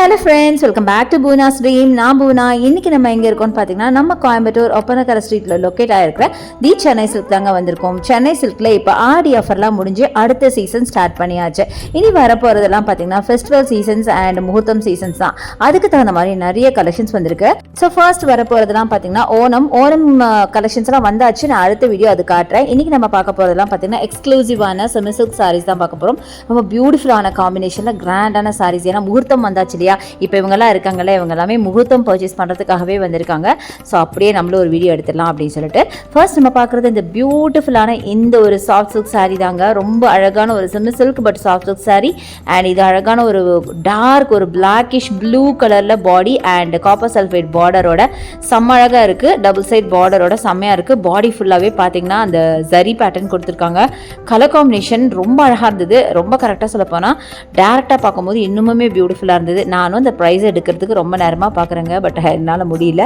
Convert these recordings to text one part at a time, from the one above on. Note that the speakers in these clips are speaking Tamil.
Hello friends, welcome back to Poona's dream. நான் பூனா. இன்றைக்கி நம்ம எங்கே இருக்கோம்னு பார்த்தீங்கன்னா, நம்ம கோயம்புத்தூர் ஒப்பனக்கரை ஸ்ட்ரீட்டில் லொக்கேட் ஆகிருக்கிற தி சென்னை சில்க் தாங்க வந்திருக்கோம். சென்னை சில்கில் இப்போ ஆடி ஆஃபர்லாம் முடிஞ்சு அடுத்த சீசன் ஸ்டார்ட் பண்ணியாச்சு. இனி வரப்போகிறதெல்லாம் பார்த்தீங்கன்னா ஃபெஸ்டிவல் சீசன்ஸ் அண்ட் முகூர்த்தம் சீசன்ஸ் தான். அதுக்கு தகுந்த மாதிரி நிறைய கலெக்ஷன்ஸ் வந்திருக்கு. ஸோ ஃபர்ஸ்ட் வரப்போகிறதுலாம் பார்த்தீங்கன்னா ஓணம் கலெக்ஷன்ஸ்லாம் வந்தாச்சு. நான் அடுத்த வீடியோ அது காட்டுறேன். இன்றைக்கி நம்ம பார்க்க போகிறதெல்லாம் பார்த்தீங்கன்னா எக்ஸ்க்ளூசிவான செமி சில்க் சாரீஸ் தான் பார்க்க போகிறோம். ரொம்ப பியூட்டிஃபுல்லான காம்பினேஷனில் கிராண்டான சாரீஸ். ஏன்னா முகூர்த்தம் வந்தாச்சு இல்லையா, இப்போ இவங்கெல்லாம் இருக்காங்களே, இவங்க எல்லாமே முகூர்த்தம் பர்ச்சேஸ் பண்ணுறதுக்காகவே வந்திருக்காங்க. ஸோ அப்படியே நம்மளும் ஒரு வீடியோ எடுத்துடலாம் அப்படின்னு சொல்லிட்டு ஃபர்ஸ்ட் நம்ம பார்க்குறது இந்த பியூட்டிஃபுல்லான இந்த ஒரு சாஃப்ட் சில்க் சாரீ தாங்க. ரொம்ப அழகான ஒரு semi silk but soft silk sari. And இது அழகான ஒரு டார்க் ஒரு பிளாக்கிஷ் ப்ளூ கலரில் பாடி அண்ட் காப்பர் சல்ஃபேட் பார்டரோட செம்ம அழகாக இருக்குது. டபுள் சைட் பார்டரோட செம்மையாக இருக்குது. பாடி ஃபுல்லாகவே பார்த்தீங்கன்னா அந்த ஜரி பேட்டர்ன் கொடுத்துருக்காங்க. கலர் காம்பினேஷன் ரொம்ப அழகாக இருந்தது. ரொம்ப கரெக்டாக சொல்ல போனால் டேரெக்டாக பார்க்கும்போது இன்னுமே பியூட்டிஃபுல்லாக இருந்தது. நானும் இந்த ப்ரைஸ் எடுக்கிறதுக்கு ரொம்ப நேரமாக பார்க்குறேங்க, பட் என்னால் முடியல.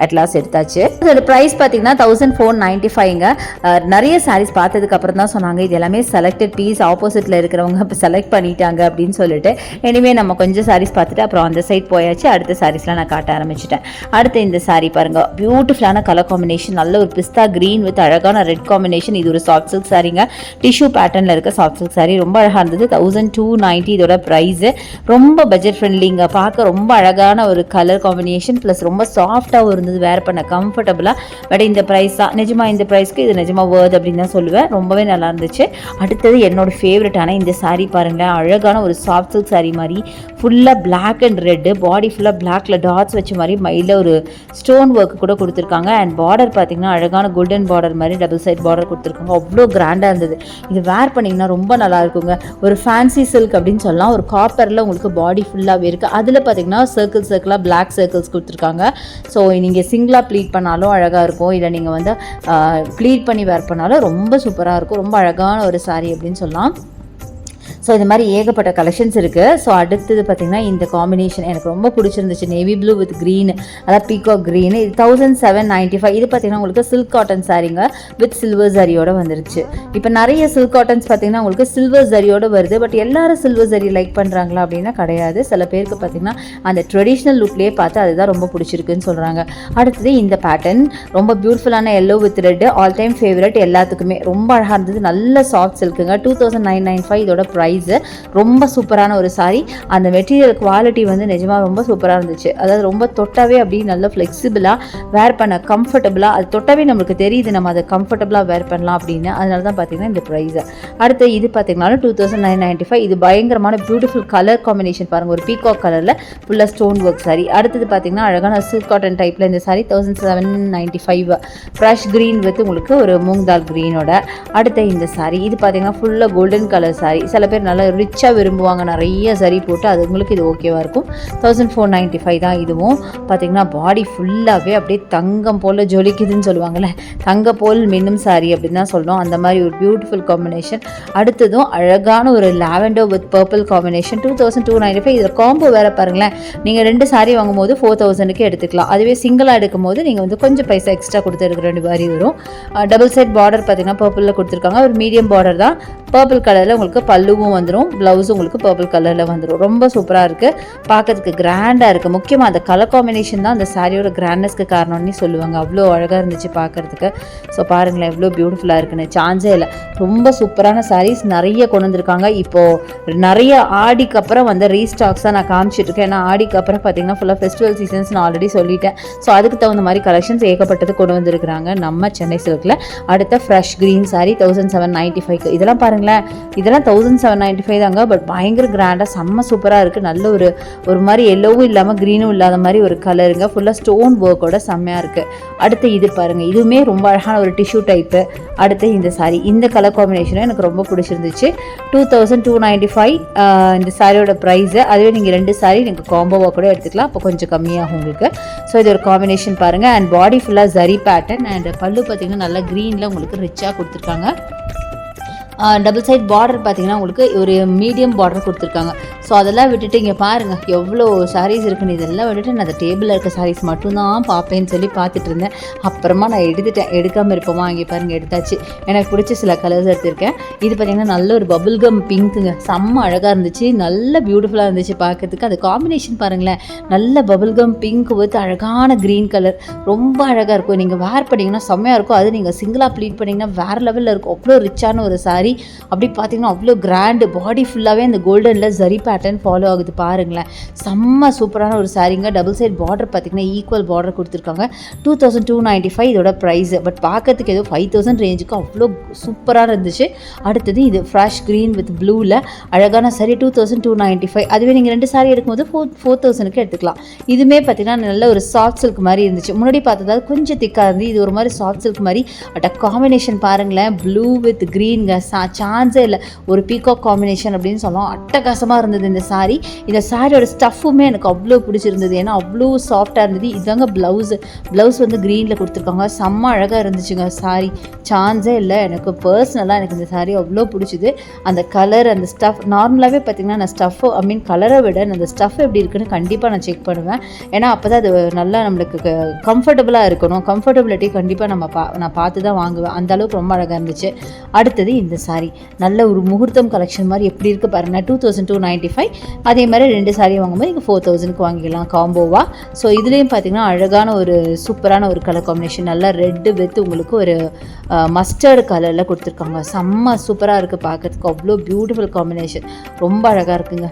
அட்லாஸ் எடுத்தாச்சு. இதோட ப்ரைஸ் பார்த்தீங்கன்னா 1495ங்க. நிறைய சாரீஸ் பார்த்ததுக்கு அப்புறம் தான் சொன்னாங்க இது எல்லாமே செலக்டட் பீஸ், ஆப்போசிட்டில் இருக்கிறவங்க இப்போ செலக்ட் பண்ணிட்டாங்க அப்படின்னு சொல்லிட்டு. எனிவே நம்ம கொஞ்சம் சாரீஸ் பார்த்துட்டு அப்புறம் அந்த சைட் போயாச்சு. அடுத்த சாரீஸ்லாம் நான் காட்ட ஆரம்பிச்சிட்டேன். அடுத்து இந்த சாரீ பாருங்க, பியூட்டிஃபுல்லான கலர் காம்பினேஷன், நல்ல ஒரு பிஸ்தா கிரீன் வித் அழகான ரெட் காம்பினேஷன். இது ஒரு சாஃப்ட் சில்க் சாரீங்க. டிஷ்யூ பேட்டர்னில் இருக்க சாஃப்ட் சில்க் சாரீ ரொம்ப அழகாக இருந்தது. 1290 இதோட ப்ரைஸ். ரொம்ப பட்ஜெட் ஃப்ரெண்ட்லிங்க. பார்க்க ரொம்ப அழகான ஒரு கலர் காம்பினேஷன் ப்ளஸ் ரொம்ப சாஃப்டாகவும் இருந்தது. வேர் பண்ண கம்ஃபர்டபுளாக. பட் இந்த ப்ரைஸ் தான் நிஜமா, இந்த ப்ரைஸ்க்கு இது நிஜமா வேர்த் அப்படின்னு தான் சொல்லுவேன். ரொம்பவே நல்லா இருந்துச்சு. அடுத்தது என்னோட ஃபேவரட்டான இந்த சாரீ பாருங்களேன். அழகான ஒரு சாஃப்ட் சில்க் சாரீ மாதிரி ஃபுல்லாக பிளாக் அண்ட் ரெட்டு, பாடி ஃபுல்லாக பிளாக்ல டாட்ஸ் வச்ச மாதிரி மயில ஒரு ஸ்டோன் ஒர்க் கூட கொடுத்துருக்காங்க. அண்ட் பார்டர் பார்த்தீங்கன்னா அழகான கோல்டன் பார்டர் மாதிரி டபுள் சைட் பார்டர் கொடுத்துருக்காங்க. அவ்வளோ கிராண்டாக இருந்தது. இது வேர் பண்ணிங்கன்னா ரொம்ப நல்லா இருக்குங்க. ஒரு ஃபேன்சி சில்க் அப்படின்னு சொல்லலாம். ஒரு காப்பரில் உங்களுக்கு பாடி ஃபுல்லாகவே இருக்குது. அதில் பார்த்தீங்கன்னா சர்க்கிளாக பிளாக் சர்க்கிள்ஸ் கொடுத்துருக்காங்க. ஸோ நீங்கள் சிங்கிளாக ப்ளீட் பண்ணாலும் அழகாக இருக்கும், இல்லை நீங்கள் வந்து ப்ளீட் பண்ணி வேர் பண்ணாலும் ரொம்ப சூப்பராக இருக்கும். ரொம்ப அழகான ஒரு சாரீ அப்படின்னு சொல்லலாம். ஸோ இது மாதிரி ஏகப்பட்ட கலெக்ஷன்ஸ் இருக்குது. ஸோ அடுத்தது பார்த்திங்கன்னா இந்த காம்பினேஷன் எனக்கு ரொம்ப பிடிச்சிருந்துச்சு. நேவி ப்ளூ வித் க்ரீன், அதாவது பீகாக் க்ரீன். இது 1795. இது பார்த்திங்கன்னா உங்களுக்கு சில்க் காட்டன் சாரீங்க வித் சில்வர் ஜரியோடு வந்துருச்சு. இப்போ நிறைய சில்க் காட்டன்ஸ் பார்த்திங்கன்னா உங்களுக்கு சில்வர் ஜரியோடு வருது. பட் எல்லாரும் சில்வர் ஜரி லைக் பண்ணுறாங்களா அப்படின்னா கிடையாது. சில பேருக்கு பார்த்திங்கன்னா அந்த ட்ரெடிஷ்னல் லுக்லேயே பார்த்து அதுதான் ரொம்ப பிடிச்சிருக்குன்னு சொல்கிறாங்க. அடுத்தது இந்த பேட்டர்ன் ரொம்ப பியூட்டிஃபுல்லான yellow with red, all time favourite எல்லாத்துக்குமே. ரொம்ப அழகாக இருந்தது. நல்ல சாஃப்ட் சில்க்குங்க. 2995 இதோட ப்ரைஸ். ரொம்ப சூப்பரான ஒரு சாரீ. அந்த மெட்டீரியல் குவாலிட்டி வந்து நிஜமாக ரொம்ப சூப்பராக இருந்துச்சு. அதாவது ரொம்ப தொட்டாவே அப்படி நல்ல ஃப்ளெக்சிபிளாக வேர் பண்ண கம்ஃபர்டபுளாக, அது தொட்டாவே நம்மளுக்கு தெரியுது நம்ம அதை கம்ஃபர்டபுளாக வேர் பண்ணலாம் அப்படின்னு. அதனால தான் பார்த்தீங்கன்னா இந்த ப்ரைஸ். அடுத்து இது பார்த்தீங்கன்னா 2995. இது பயங்கரமான பியூட்டிஃபுல் கலர் காம்பினேஷன் பாருங்கள். ஒரு பீகாக் கலரில் ஃபுல்லாக ஸ்டோன் ஒர்க் சாரீ. அடுத்தது பார்த்தீங்கன்னா அழகான சில்க் காட்டன் டைப்பில் இந்த சாரீ 1795. ஃப்ரெஷ் க்ரீன் வித் உங்களுக்கு ஒரு மூங் தால் க்ரீனோட. அடுத்த இந்த சாரீ இது பார்த்தீங்கன்னா ஃபுல்லாக கோல்டன் கலர் சாரீ. சில பேர் நல்லா ரிச்சாக விரும்புவாங்க, நிறைய சரி போட்டு. அது உங்களுக்கு இது ஓகேவாக இருக்கும். 1495 தான். இதுவும் பார்த்தீங்கன்னா பாடி ஃபுல்லாகவே அப்படியே தங்கம் போல் ஜொலிக்குதுன்னு சொல்லுவாங்கள்ல, தங்க போல் மின்னும் சாரீ அப்படின்னு தான் சொல்லணும். அந்த மாதிரி ஒரு பியூட்டிஃபுல் காம்பினேஷன். அடுத்ததும் அழகான ஒரு லாவெண்டோ வித் பர்பிள் காம்பினேஷன். 2295. இதில் காம்போ வேறு பாருங்களேன். நீங்கள் 2 சாரீ வாங்கும்போது 4000க்கு எடுத்துக்கலாம். அதுவே சிங்கிளாக எடுக்கும் போது நீங்கள் வந்து கொஞ்சம் பைசா எக்ஸ்ட்ரா கொடுத்து எடுக்கிற வேண்டிய மாதிரி வரும். டபுள் சைட் பார்டர் பார்த்தீங்கன்னா பர்பிளில் கொடுத்துருக்காங்க. ஒரு மீடியம் பார்டர் தான். பர்பிள் கலரில் உங்களுக்கு பல்லுவும் வந்துடும், ப்ளவுஸும் உங்களுக்கு பர்பிள் கலரில் வந்துடும். ரொம்ப சூப்பராக இருக்குது. பார்க்கறதுக்கு கிராண்டாக இருக்குது. முக்கியமாக அந்த கலர் காம்பினேஷன் தான் அந்த சாரியோட கிராண்ட்னஸ்க்கு காரணம்னு சொல்லுவாங்க. அவ்வளோ அழகாக இருந்துச்சு பார்க்குறதுக்கு. ஸோ பாருங்களேன் எவ்வளோ பியூட்டிஃபுல்லாக இருக்குன்னு. சான்ஸே இல்லை. ரொம்ப சூப்பரான சாரீஸ் நிறைய கொண்டு வந்திருக்காங்க. இப்போது நிறைய ஆடிக்கு அப்புறம் வந்து ரீஸ்டாக்ஸாக நான் காமிச்சிட்ருக்கேன். ஏன்னா ஆடிக்கு அப்புறம் பார்த்தீங்கன்னா ஃபுல்லாக ஃபெஸ்டிவல் சீசன்ஸ் நான் ஆல்ரெடி சொல்லிட்டேன். ஸோ அதுக்கு தகுந்த மாதிரி கலெக்ஷன்ஸ் ஏகப்பட்டது கொண்டு வந்திருக்கிறாங்க நம்ம சென்னை சில்கில். அடுத்த ஃப்ரெஷ் க்ரீன் சாரீ 1795. இதெல்லாம் பாருங்களேன், இதெல்லாம் 1795 தாங்க. பட் பயங்கர கிராண்டாக செம்ம சூப்பராக இருக்குது. நல்ல ஒரு மாதிரி எல்லோவும் இல்லாமல் க்ரீனும் இல்லாத மாதிரி ஒரு கலருங்க. ஃபுல்லாக ஸ்டோன் ஒர்க்கோட செம்மையாக இருக்குது. அடுத்து இது பாருங்கள், இதுவுமே ரொம்ப அழகான ஒரு டிஷ்யூ டைப்பு. அடுத்து இந்த சாரீ, இந்த கலர் காம்பினேஷனும் எனக்கு ரொம்ப பிடிச்சிருந்துச்சு. 2295 இந்த சாரியோட ப்ரைஸு. அதுவே நீங்கள் 2 சாரீ நீங்கள் காம்போவாக கூட எடுத்துக்கலாம். அப்போ கொஞ்சம் கம்மியாகும் உங்களுக்கு. ஸோ இது ஒரு காம்பினேஷன் பாருங்கள். அண்ட் பாடி ஃபுல்லாக ஜரி பேட்டர்ன். அண்ட் பல்லு பார்த்திங்கன்னா நல்லா க்ரீனில் உங்களுக்கு ரிச்சாக கொடுத்துருக்காங்க. டபுள் சைட் பார்டர் பார்த்தீங்கன்னா உங்களுக்கு ஒரு மீடியம் பார்டர் கொடுத்துருக்காங்க. ஸோ அதெல்லாம் விட்டுட்டு இங்கே பாருங்கள் எவ்வளோ சாரீஸ் இருக்குன்னு, இதெல்லாம் விட்டுட்டு நான் அந்த டேபிளில் இருக்க சாரீஸ் மட்டும்தான் பார்ப்பேன்னு சொல்லி பார்த்துட்டு இருந்தேன். அப்புறமா நான் எடுக்காமல் இருப்போமா, இங்கே பாருங்கள் எடுத்தாச்சு. எனக்கு பிடிச்ச சில கலர்ஸ் எடுத்திருக்கேன். இது பார்த்திங்கன்னா நல்ல ஒரு பபுள்கம் பிங்க்குங்க, செம்ம அழகாக இருந்துச்சு, நல்ல பியூட்டிஃபுல்லாக இருந்துச்சு பார்க்கறதுக்கு. அது காம்பினேஷன் பாருங்களேன், நல்ல பபுள்கம் பிங்க் வித் அழகான க்ரீன் கலர், ரொம்ப அழகாக இருக்கும். நீங்கள் வேர் பண்ணிங்கன்னா செம்மையாக இருக்கும். அது நீங்கள் சிங்கிளாக ப்ளீட் பண்ணிங்கன்னா வேறு லெவலில் இருக்கும். அவ்வளோ ரிச்சான ஒரு சாரீ. அப்படி பார்த்தீங்கன்னா அவ்வளோ கிராண்டு, பாடி ஃபுல்லாகவே அந்த கோல்டனில் ஜரி பேட்டர்ன் ஃபாலோ ஆகுது பாருங்களேன். செம்ம சூப்பரான ஒரு சாரீங்க. டபுள் சைட் பார்டர் பார்த்திங்கன்னா ஈக்குவல் பார்டர் கொடுத்துருக்காங்க. 2295 இதோட ப்ரைஸு. பட் பார்க்கறதுக்கு ஏதோ 5000 ரேஞ்சுக்கு அவ்வளோ சூப்பராக இருந்துச்சு. அடுத்தது இது ஃப்ரெஷ் க்ரீன் வித் ப்ளூவில் அழகான சாரீ 2295. அதுவே நீங்கள் 2 சாரீ எடுக்கும்போது 4000க்கு எடுத்துக்கலாம். இதுவுமே பார்த்திங்கன்னா நல்ல ஒரு சாஃப்ட் சில்க் மாதிரி இருந்துச்சு. முன்னாடி பார்த்ததாவது கொஞ்சம் திக்காக இருந்து, இது ஒரு மாதிரி சாஃப்ட் சில்க் மாதிரி. பட் காம்பினேஷன் பாருங்களேன், ப்ளூ வித் க்ரீனுங்க, சான்ஸே இல்லை. ஒரு பீகாக் காம்பினேஷன் அப்படின்னு சொல்லலாம். அட்டகாசமாக இருந்தது இந்த சாரீ. இந்த சாரியோட ஸ்டஃப்புமே எனக்கு அவ்வளோ பிடிச்சிருந்தது. ஏன்னா அவ்வளோ சாஃப்டாக இருந்தது. இதாங்க ப்ளவுஸ் வந்து க்ரீனில் கொடுத்துருக்காங்க. செம்ம அழகாக இருந்துச்சுங்க சாரீ, சான்ஸே இல்லை. எனக்கு பர்சனலாக எனக்கு இந்த சாரீ அவ்வளோ பிடிச்சிது. அந்த கலர், அந்த ஸ்டஃப், நார்மலாகவே பார்த்திங்கன்னா நான் ஸ்டஃப்பு கலரை விட அந்த ஸ்டஃப் எப்படி இருக்குன்னு கண்டிப்பாக நான் செக் பண்ணுவேன். ஏன்னா அப்போ தான் அது நல்லா நம்மளுக்கு கம்ஃபர்டபுளாக இருக்கணும். கம்ஃபர்டபிலிட்டி கண்டிப்பாக நான் பார்த்து தான் வாங்குவேன். அந்த அளவுக்கு ரொம்ப அழகாக இருந்துச்சு. அடுத்தது இந்த சாரீ நல்ல ஒரு முகூர்த்தம் கலெக்ஷன் மாதிரி எப்படி இருக்குது பாருங்கள். 2295. அதே மாதிரி 2 சாரீ வாங்கும்போது நீங்கள் 4000க்கு வாங்கிக்கலாம் காம்போவா. ஸோ இதுலேயும் பார்த்திங்கன்னா அழகான ஒரு சூப்பரான ஒரு கலர் காம்பினேஷன், நல்லா ரெட்டு வித் உங்களுக்கு ஒரு மஸ்டர்டு கலரில் கொடுத்துருக்காங்க. செம்ம சூப்பராக இருக்குது பார்க்கறதுக்கு. அவ்வளோ பியூட்டிஃபுல் காம்பினேஷன், ரொம்ப அழகாக இருக்குங்க.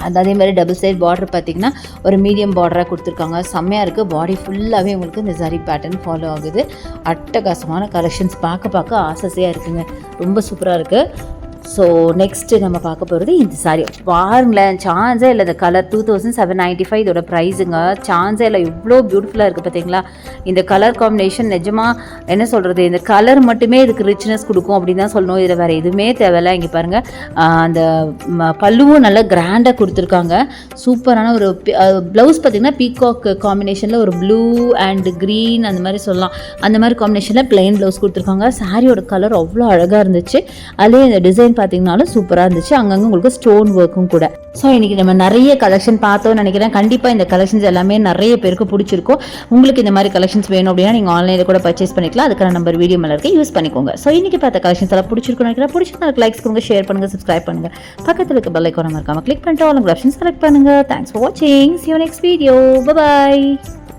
அதே மாதிரி டபுள் சைட் பார்டர் பார்த்திங்கன்னா ஒரு மீடியம் பார்டராக கொடுத்துருக்காங்க. செம்மையாக இருக்குது. பாடி ஃபுல்லாகவே உங்களுக்கு இந்த ஜரி பேட்டர்ன் ஃபாலோ ஆகுது. அட்டகாசமான கலெக்ஷன்ஸ், பார்க்க ஆசையாக இருக்குங்க. ரொம்ப சூப்பராக இருக்குது. ஸோ நெக்ஸ்ட்டு நம்ம பார்க்க போகிறது இந்த சாரீ. பாருங்களேன், சான்ஸே இல்லை. இந்த கலர் 2795 இதோட ப்ரைஸுங்க. சான்ஸே இல்லை, இவ்வளோ பியூட்டிஃபுல்லாக இருக்குது பார்த்தீங்களா. இந்த கலர் காம்பினேஷன் நிஜமாக என்ன சொல்கிறது, இந்த கலர் மட்டுமே இதுக்கு ரிச்னஸ் கொடுக்கும் அப்படின்னு தான் சொல்லணும். இதில் வேறு எதுவுமே தேவையில்லை. இங்கே பாருங்கள், அந்த பல்லுவும் நல்லா கிராண்டாக கொடுத்துருக்காங்க. சூப்பரான ஒரு ப்ளவுஸ் பார்த்திங்கன்னா பீகாக் காம்பினேஷனில் ஒரு ப்ளூ அண்ட் க்ரீன் அந்த மாதிரி சொல்லலாம். அந்த மாதிரி காம்பினேஷனில் ப்ளைன் ப்ளவுஸ் கொடுத்துருக்காங்க. சாரியோட கலர் அவ்வளோ அழகாக இருந்துச்சு. அதுலேயே இந்த டிசைன் பார்த்தீங்கன்னாலும் சூப்பராக இருந்துச்சு. அங்கங்கே உங்களுக்கு ஸ்டோன் ஒர்க்கும் கூட. ஸோ இன்றைக்கி நம்ம நிறைய கலெக்ஷன் பார்த்தோம்னு நினைக்கிறேன். கண்டிப்பாக இந்த கலெக்ஷன்ஸ் எல்லாமே நிறைய பேருக்கு பிடிச்சிருக்கும். உங்களுக்கு இந்த மாதிரி கலெக்ஷன்ஸ் வேணும் அப்படின்னா நீங்கள் ஆன்லைனில் கூட பர்ச்சேஸ் பண்ணிக்கலாம். அதுக்கான நம்பர் வீடியோ மேலே இருக்க யூஸ் பண்ணிக்கோங்க. ஸோ இன்றைக்கி பார்த்த கலெக்ஷன்ஸ் எல்லாம் பிடிச்சிருக்கும் நினைக்கிறேன். பிடிச்சிருந்தா லைக்ஸ் கொடுங்க, ஷேர் பண்ணுங்கள், சப்ஸ்கிரைப் பண்ணுங்கள். பக்கத்தில் இருக்க பெல் ஐகானை மறக்காம கிளிக் பண்ணிட்டு ஆல் ஆப்ஷன்ஸ் செலக்ட் பண்ணுங்கள். தேங்க்ஸ் ஃபார் வாட்சிங். See you next video. Bye bye.